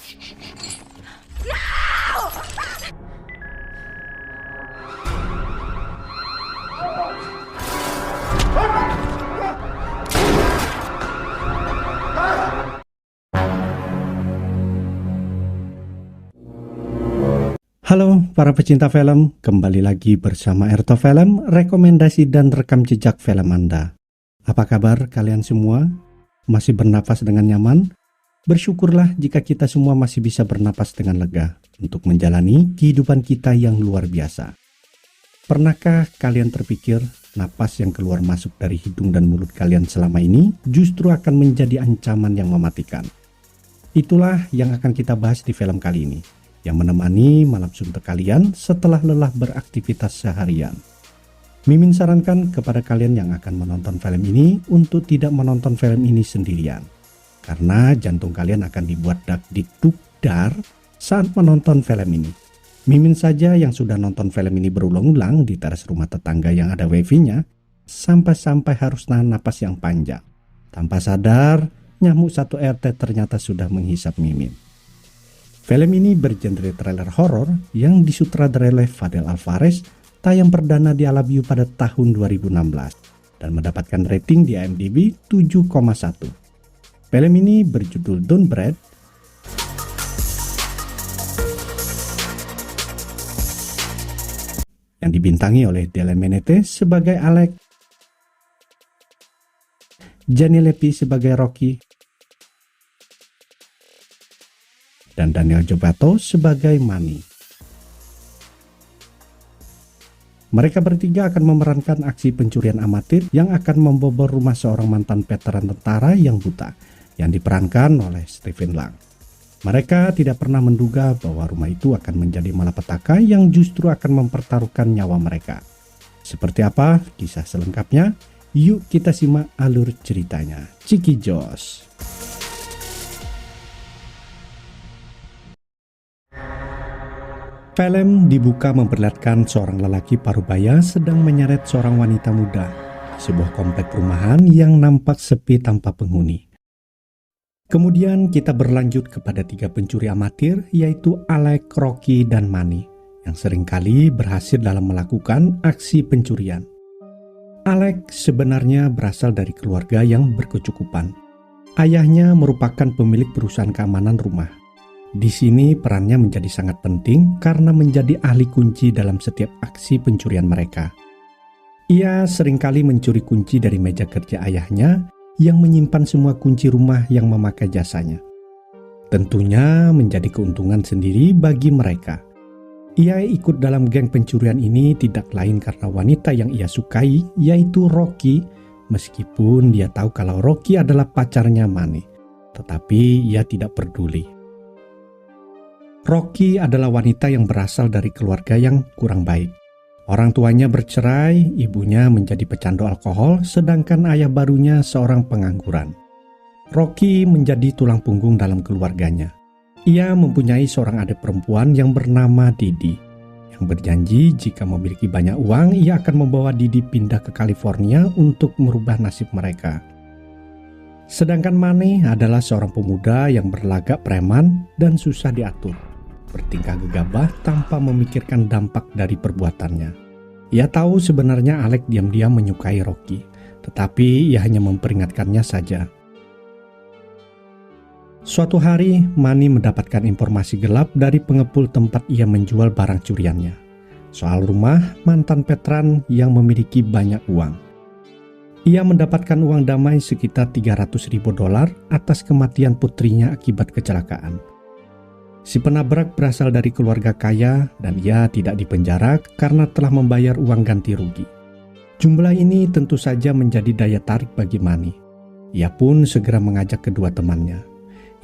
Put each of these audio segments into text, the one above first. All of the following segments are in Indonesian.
Halo para pecinta film, kembali lagi bersama Erto Film, rekomendasi dan rekam jejak film Anda. Apa kabar kalian semua? Masih bernapas dengan nyaman? Bersyukurlah jika kita semua masih bisa bernapas dengan lega untuk menjalani kehidupan kita yang luar biasa. Pernahkah kalian terpikir napas yang keluar masuk dari hidung dan mulut kalian selama ini justru akan menjadi ancaman yang mematikan? Itulah yang akan kita bahas di film kali ini, yang menemani malam suntuk kalian setelah lelah beraktivitas seharian. Mimin sarankan kepada kalian yang akan menonton film ini untuk tidak menonton film ini sendirian, karena jantung kalian akan dibuat dak-dik-duk-dar saat menonton film ini. Mimin saja yang sudah nonton film ini berulang-ulang di teras rumah tetangga yang ada wifi-nya, sampai-sampai harus nahan napas yang panjang. Tanpa sadar, nyamuk satu RT ternyata sudah menghisap Mimin. Film ini bergenre trailer horor yang disutradarai oleh Fadel Alvarez, tayang perdana di Alabyu pada tahun 2016 dan mendapatkan rating di IMDb 7,1. Film ini berjudul Don't Breathe yang dibintangi oleh Dylan Menete sebagai Alec, Gianni Lepi sebagai Rocky, dan Daniel Jobato sebagai Manny. Mereka bertiga akan memerankan aksi pencurian amatir yang akan membobol rumah seorang mantan veteran tentara yang buta, yang diperankan oleh Stephen Lang. Mereka tidak pernah menduga bahwa rumah itu akan menjadi malapetaka yang justru akan mempertaruhkan nyawa mereka. Seperti apa kisah selengkapnya? Yuk kita simak alur ceritanya. Ciki Jos. Film dibuka memperlihatkan seorang lelaki parubaya sedang menyeret seorang wanita muda di sebuah komplek perumahan yang nampak sepi tanpa penghuni. Kemudian kita berlanjut kepada tiga pencuri amatir, yaitu Alec, Rocky, dan Manny, yang seringkali berhasil dalam melakukan aksi pencurian. Alec sebenarnya berasal dari keluarga yang berkecukupan. Ayahnya merupakan pemilik perusahaan keamanan rumah. Di sini perannya menjadi sangat penting karena menjadi ahli kunci dalam setiap aksi pencurian mereka. Ia seringkali mencuri kunci dari meja kerja ayahnya yang menyimpan semua kunci rumah yang memakai jasanya. Tentunya menjadi keuntungan sendiri bagi mereka. Ia ikut dalam geng pencurian ini tidak lain karena wanita yang ia sukai, yaitu Rocky, meskipun dia tahu kalau Rocky adalah pacarnya Manny, tetapi ia tidak peduli. Rocky adalah wanita yang berasal dari keluarga yang kurang baik. Orang tuanya bercerai, ibunya menjadi pecandu alkohol, sedangkan ayah barunya seorang pengangguran. Rocky menjadi tulang punggung dalam keluarganya. Ia mempunyai seorang adik perempuan yang bernama Didi, yang berjanji jika memiliki banyak uang, ia akan membawa Didi pindah ke California untuk merubah nasib mereka. Sedangkan Manny adalah seorang pemuda yang berlagak preman dan susah diatur, bertingkah gegabah tanpa memikirkan dampak dari perbuatannya. Ia tahu sebenarnya Alec diam-diam menyukai Rocky, tetapi ia hanya memperingatkannya saja. Suatu hari, Manny mendapatkan informasi gelap dari pengepul tempat ia menjual barang curiannya, soal rumah mantan veteran yang memiliki banyak uang. Ia mendapatkan uang damai sekitar $300.000 atas kematian putrinya akibat kecelakaan. Si penabrak berasal dari keluarga kaya dan ia tidak dipenjara karena telah membayar uang ganti rugi. Jumlah ini tentu saja menjadi daya tarik bagi Manny. Ia pun segera mengajak kedua temannya.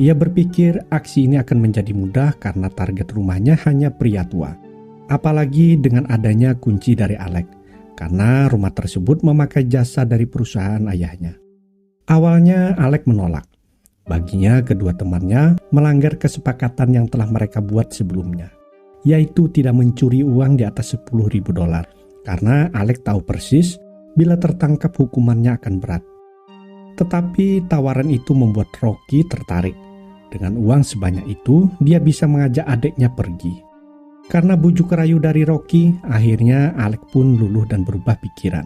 Ia berpikir aksi ini akan menjadi mudah karena target rumahnya hanya pria tua. Apalagi dengan adanya kunci dari Alec, karena rumah tersebut memakai jasa dari perusahaan ayahnya. Awalnya Alec menolak. Baginya kedua temannya melanggar kesepakatan yang telah mereka buat sebelumnya, yaitu tidak mencuri uang di atas $10.000, karena Alec tahu persis bila tertangkap hukumannya akan berat. Tetapi tawaran itu membuat Rocky tertarik, Dengan uang sebanyak itu, dia bisa mengajak adiknya pergi. Karena bujuk rayu dari Rocky, akhirnya Alec pun luluh dan berubah pikiran.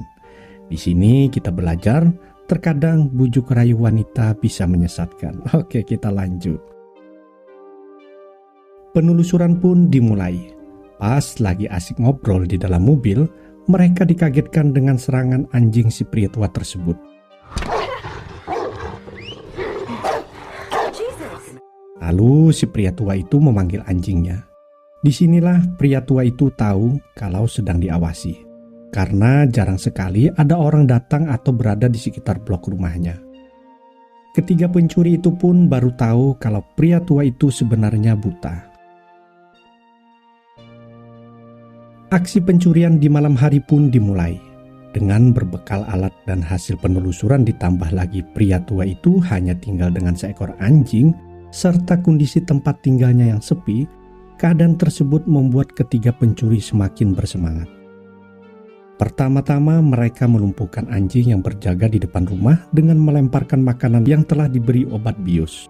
Di sini kita belajar, terkadang bujuk rayu wanita bisa menyesatkan. Oke, kita lanjut. Penelusuran pun dimulai. Pas lagi asik ngobrol di dalam mobil, mereka dikagetkan dengan serangan anjing si pria tua tersebut. Lalu si pria tua itu memanggil anjingnya. Disinilah pria tua itu tahu kalau sedang diawasi. Karena jarang sekali ada orang datang atau berada di sekitar blok rumahnya. Ketiga pencuri itu pun baru tahu kalau pria tua itu sebenarnya buta. Aksi pencurian di malam hari pun dimulai. Dengan berbekal alat dan hasil penelusuran ditambah lagi pria tua itu hanya tinggal dengan seekor anjing, serta kondisi tempat tinggalnya yang sepi, keadaan tersebut membuat ketiga pencuri semakin bersemangat. Pertama-tama mereka melumpuhkan anjing yang berjaga di depan rumah dengan melemparkan makanan yang telah diberi obat bius.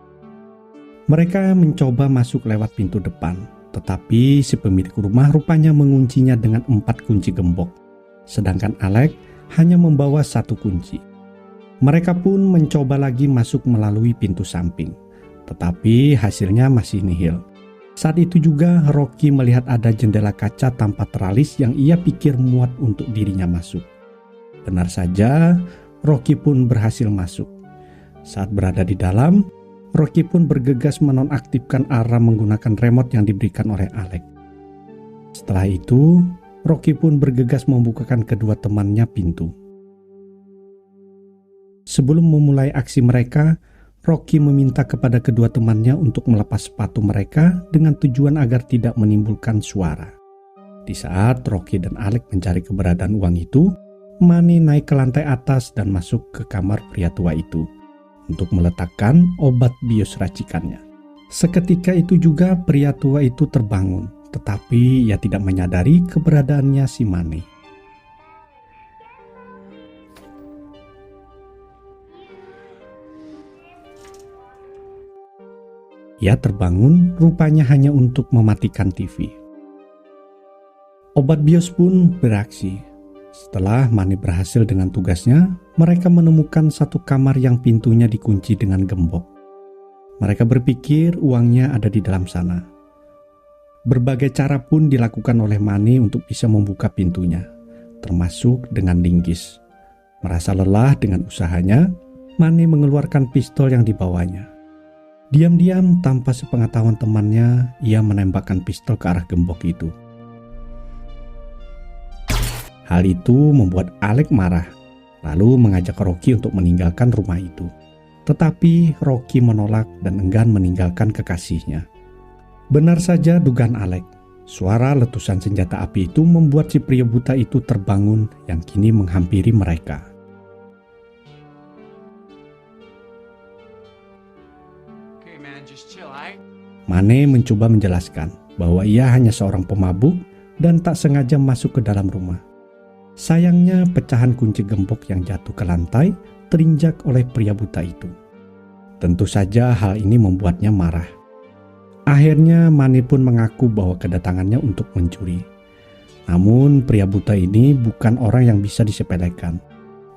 Mereka mencoba masuk lewat pintu depan, tetapi si pemilik rumah rupanya menguncinya dengan 4 kunci gembok, sedangkan Alec hanya membawa 1 kunci. Mereka pun mencoba lagi masuk melalui pintu samping, tetapi hasilnya masih nihil. Saat itu juga Rocky melihat ada jendela kaca tanpa teralis yang ia pikir muat untuk dirinya masuk. Benar saja, Rocky pun berhasil masuk. Saat berada di dalam, Rocky pun bergegas menonaktifkan alarm menggunakan remote yang diberikan oleh Alec. Setelah itu, Rocky pun bergegas membukakan kedua temannya pintu. Sebelum memulai aksi mereka, Rocky meminta kepada kedua temannya untuk melepas sepatu mereka dengan tujuan agar tidak menimbulkan suara. Di saat Rocky dan Alec mencari keberadaan uang itu, Manny naik ke lantai atas dan masuk ke kamar pria tua itu untuk meletakkan obat bius racikannya. Seketika itu juga pria tua itu terbangun, tetapi ia tidak menyadari keberadaannya si Manny. Ia terbangun rupanya hanya untuk mematikan TV. Obat bius pun beraksi. Setelah Manny berhasil dengan tugasnya, mereka menemukan satu kamar yang pintunya dikunci dengan gembok. Mereka berpikir uangnya ada di dalam sana. Berbagai cara pun dilakukan oleh Manny untuk bisa membuka pintunya, termasuk dengan linggis. Merasa lelah dengan usahanya, Manny mengeluarkan pistol yang dibawanya. Diam-diam tanpa sepengetahuan temannya, ia menembakkan pistol ke arah gembok itu. Hal itu membuat Alec marah, lalu mengajak Rocky untuk meninggalkan rumah itu. Tetapi Rocky menolak dan enggan meninggalkan kekasihnya. Benar saja dugaan Alec, suara letusan senjata api itu membuat si pria buta itu terbangun yang kini menghampiri mereka. Manny mencoba menjelaskan bahwa ia hanya seorang pemabuk dan tak sengaja masuk ke dalam rumah. Sayangnya pecahan kunci gembok yang jatuh ke lantai terinjak oleh pria buta itu. Tentu saja hal ini membuatnya marah. Akhirnya Manny pun mengaku bahwa kedatangannya untuk mencuri. Namun pria buta ini bukan orang yang bisa disepelekan.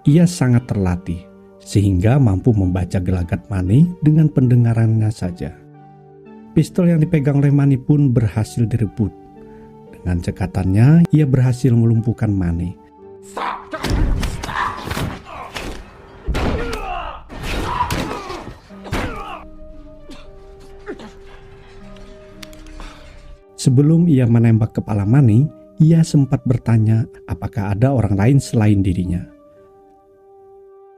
Ia sangat terlatih sehingga mampu membaca gelagat Manny dengan pendengarannya saja. Pistol yang dipegang oleh Manny pun berhasil direbut. Dengan cekatannya, ia berhasil melumpuhkan Manny. Sebelum ia menembak kepala Manny, ia sempat bertanya apakah ada orang lain selain dirinya.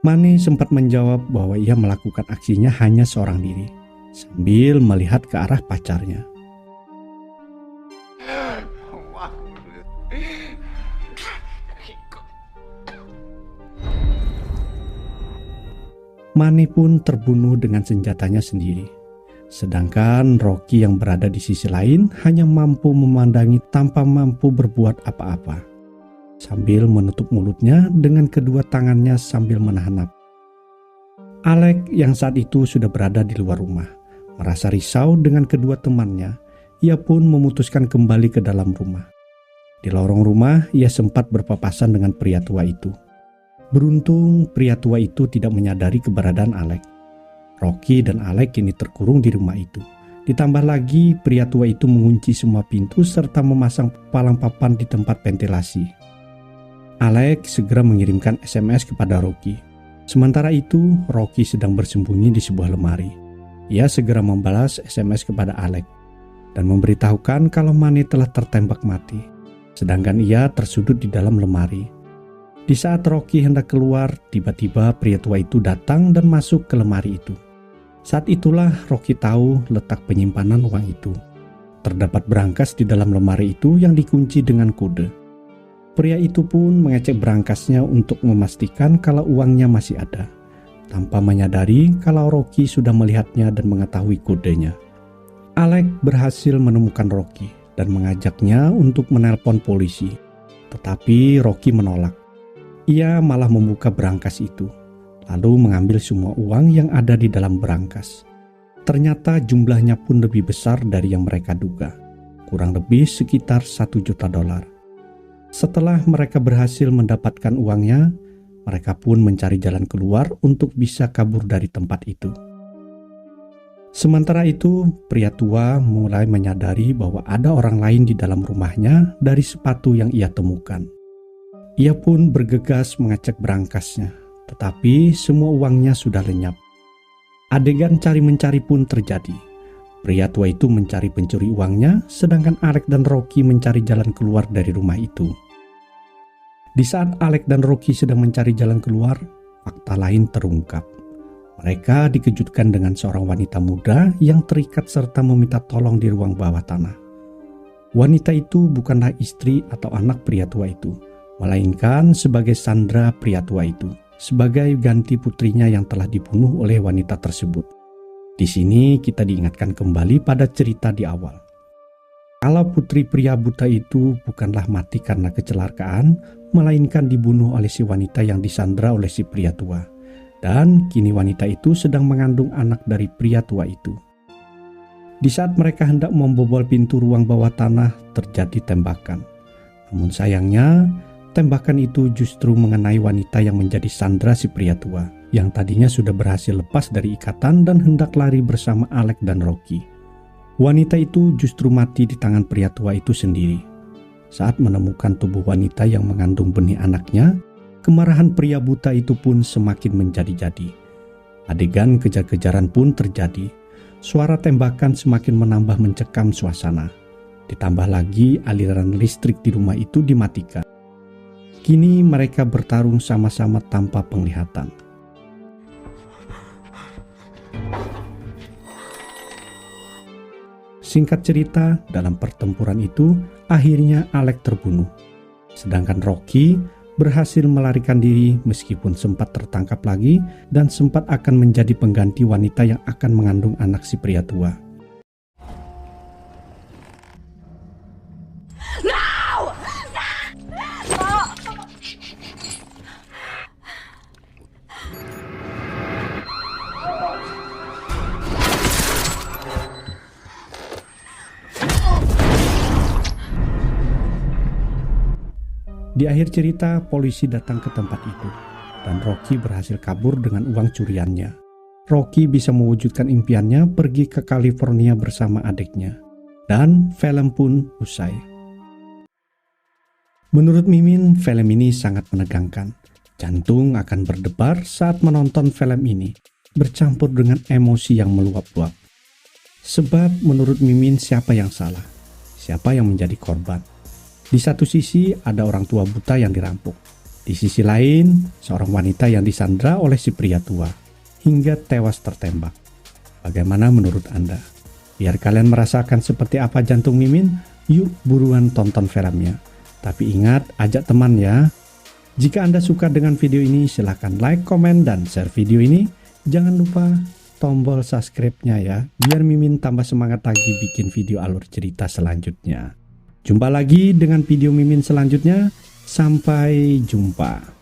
Manny sempat menjawab bahwa ia melakukan aksinya hanya seorang diri, sambil melihat ke arah pacarnya. Manny pun terbunuh dengan senjatanya sendiri. Sedangkan Rocky yang berada di sisi lain hanya mampu memandangi tanpa mampu berbuat apa-apa, sambil menutup mulutnya dengan kedua tangannya sambil menahan napas. Alec yang saat itu sudah berada di luar rumah Merasa risau dengan kedua temannya, ia pun memutuskan kembali ke dalam rumah. Di lorong rumah, ia sempat berpapasan dengan pria tua itu. Beruntung, pria tua itu tidak menyadari keberadaan Alex. Rocky dan Alex kini terkurung di rumah itu. Ditambah lagi, pria tua itu mengunci semua pintu serta memasang palang papan di tempat ventilasi. Alex segera mengirimkan SMS kepada Rocky. Sementara itu, Rocky sedang bersembunyi di sebuah lemari. Ia segera membalas SMS kepada Alex dan memberitahukan kalau Manny telah tertembak mati, sedangkan ia tersudut di dalam lemari. Di saat Rocky hendak keluar, tiba-tiba pria tua itu datang dan masuk ke lemari itu. Saat itulah Rocky tahu letak penyimpanan uang itu. Terdapat berangkas di dalam lemari itu yang dikunci dengan kode. Pria itu pun mengecek berangkasnya untuk memastikan kalau uangnya masih ada, tanpa menyadari kalau Rocky sudah melihatnya dan mengetahui kodenya. Alex berhasil menemukan Rocky dan mengajaknya untuk menelpon polisi. Tetapi Rocky menolak. Ia malah membuka berangkas itu, lalu mengambil semua uang yang ada di dalam berangkas. Ternyata jumlahnya pun lebih besar dari yang mereka duga, kurang lebih sekitar $1 juta. Setelah mereka berhasil mendapatkan uangnya, mereka pun mencari jalan keluar untuk bisa kabur dari tempat itu. Sementara itu, pria tua mulai menyadari bahwa ada orang lain di dalam rumahnya dari sepatu yang ia temukan. Ia pun bergegas mengecek berangkasnya, tetapi semua uangnya sudah lenyap. Adegan cari-mencari pun terjadi. Pria tua itu mencari pencuri uangnya, sedangkan Alex dan Rocky mencari jalan keluar dari rumah itu. Di saat Alex dan Rocky sedang mencari jalan keluar, fakta lain terungkap. Mereka dikejutkan dengan seorang wanita muda yang terikat serta meminta tolong di ruang bawah tanah. Wanita itu bukanlah istri atau anak pria tua itu, melainkan sebagai Sandra pria tua itu, sebagai ganti putrinya yang telah dibunuh oleh wanita tersebut. Di sini kita diingatkan kembali pada cerita di awal. Kalau putri pria buta itu bukanlah mati karena kecelakaan, melainkan dibunuh oleh si wanita yang disandra oleh si pria tua. Dan kini wanita itu sedang mengandung anak dari pria tua itu. Di saat mereka hendak membobol pintu ruang bawah tanah, terjadi tembakan. Namun sayangnya, tembakan itu justru mengenai wanita yang menjadi sandra si pria tua, yang tadinya sudah berhasil lepas dari ikatan dan hendak lari bersama Alex dan Rocky. Wanita itu justru mati di tangan pria tua itu sendiri. Saat menemukan tubuh wanita yang mengandung benih anaknya, kemarahan pria buta itu pun semakin menjadi-jadi. Adegan kejar-kejaran pun terjadi. Suara tembakan semakin menambah mencekam suasana. Ditambah lagi aliran listrik di rumah itu dimatikan. Kini mereka bertarung sama-sama tanpa penglihatan. Singkat cerita, dalam pertempuran itu, akhirnya Alex terbunuh. Sedangkan Rocky berhasil melarikan diri meskipun sempat tertangkap lagi dan sempat akan menjadi pengganti wanita yang akan mengandung anak si pria tua. Di akhir cerita, polisi datang ke tempat itu, dan Rocky berhasil kabur dengan uang curiannya. Rocky bisa mewujudkan impiannya pergi ke California bersama adiknya, dan film pun usai. Menurut Mimin, film ini sangat menegangkan. Jantung akan berdebar saat menonton film ini, bercampur dengan emosi yang meluap-luap. Sebab menurut Mimin, siapa yang salah? Siapa yang menjadi korban? Di satu sisi ada orang tua buta yang dirampok. Di sisi lain, seorang wanita yang disandra oleh si pria tua hingga tewas tertembak. Bagaimana menurut Anda? Biar kalian merasakan seperti apa jantung Mimin, yuk buruan tonton filmnya. Tapi ingat, ajak teman ya. Jika Anda suka dengan video ini, silahkan like, komen, dan share video ini. Jangan lupa tombol subscribe-nya ya, biar Mimin tambah semangat lagi bikin video alur cerita selanjutnya. Jumpa lagi dengan video Mimin selanjutnya. Sampai jumpa.